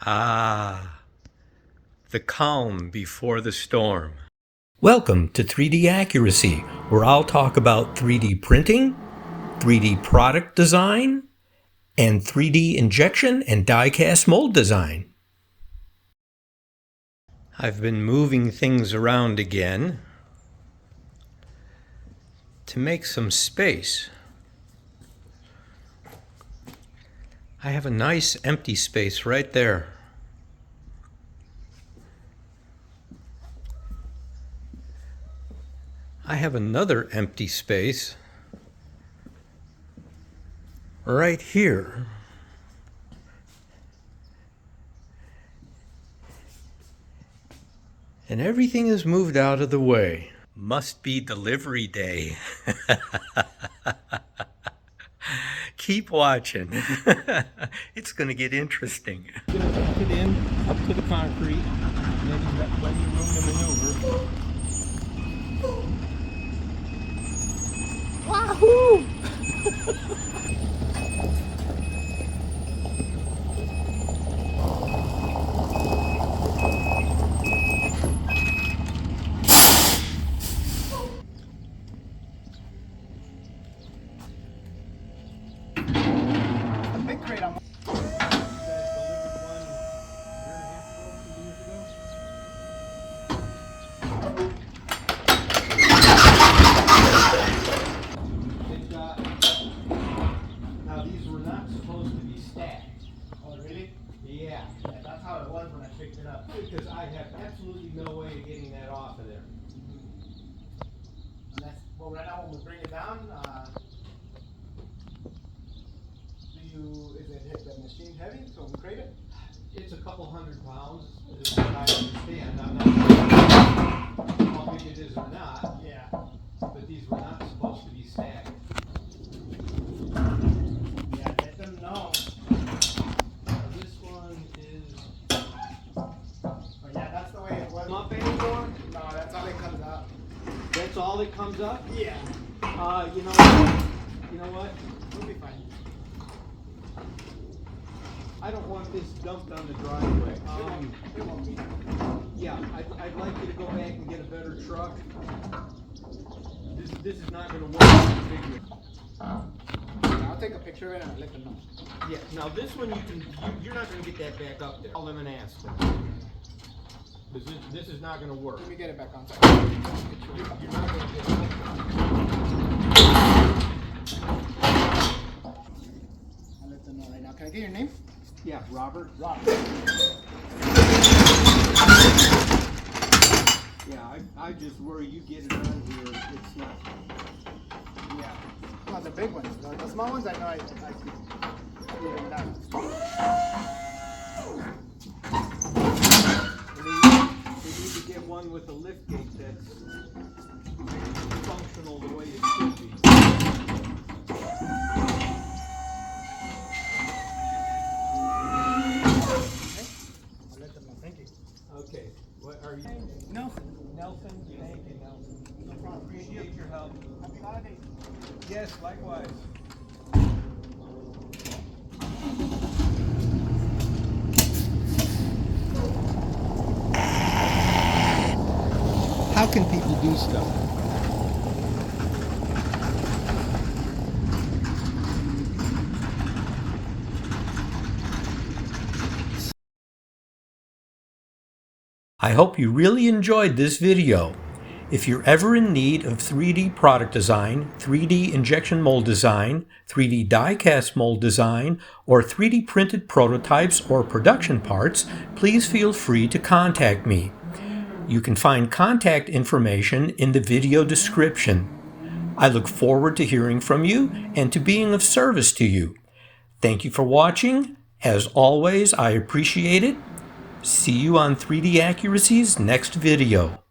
Ah, the calm before the storm. Welcome to 3D Accuracy, where I'll talk about 3D printing, 3D product design, and 3D injection and die-cast mold design. I've been moving things around again to make some space. I have a nice empty space right there. I have another empty space right here. And everything is moved out of the way. Must be delivery day. Keep watching. It's going to get interesting. You're going to tuck it in up to the concrete, and then you've got plenty of room to maneuver. Wahoo! That's how it was when I picked it up. Because I have absolutely no way of getting that off of there. And that's, well, right now when we bring it down, is the machine heavy so we crate it? It's a couple 100 pounds, is what I understand. I'm not sure how big it is or not. Yeah. But these were not supposed to be stacked. Yeah, let them know. This one is But yeah, that's the way it was. up anymore. No, that's how it comes out. That's all that comes up? Yeah. You know what? We'll be fine. I don't want this dumped on the driveway. It won't be. Yeah, I'd like you to go back and get a better truck. This is not going to work. I'll take a picture of it and I'll let them know. Yeah, now this one you're not going to get that back up there. Call them and ask them. Because this is not going to work. Let me get it back on site. You're not going to get it I'll let them know right now. Can I get your name? Yeah, Robert. Robert. Yeah, I just worry you get it on here, it's not. Yeah. Not the big ones. The small ones I know I can do them down. We need to get one with a lift gate that's functional the way it should be. I'll let them know. Thank you. Okay, what are you? Nelson. Nelson, thank you, Nelson. No problem. Appreciate your help. Happy holidays. Yes, likewise. How can people do stuff? I hope you really enjoyed this video. If you're ever in need of 3D product design, 3D injection mold design, 3D die-cast mold design, or 3D printed prototypes or production parts, please feel free to contact me. You can find contact information in the video description. I look forward to hearing from you and to being of service to you. Thank you for watching. As always, I appreciate it. See you on 3D Accuracy's next video.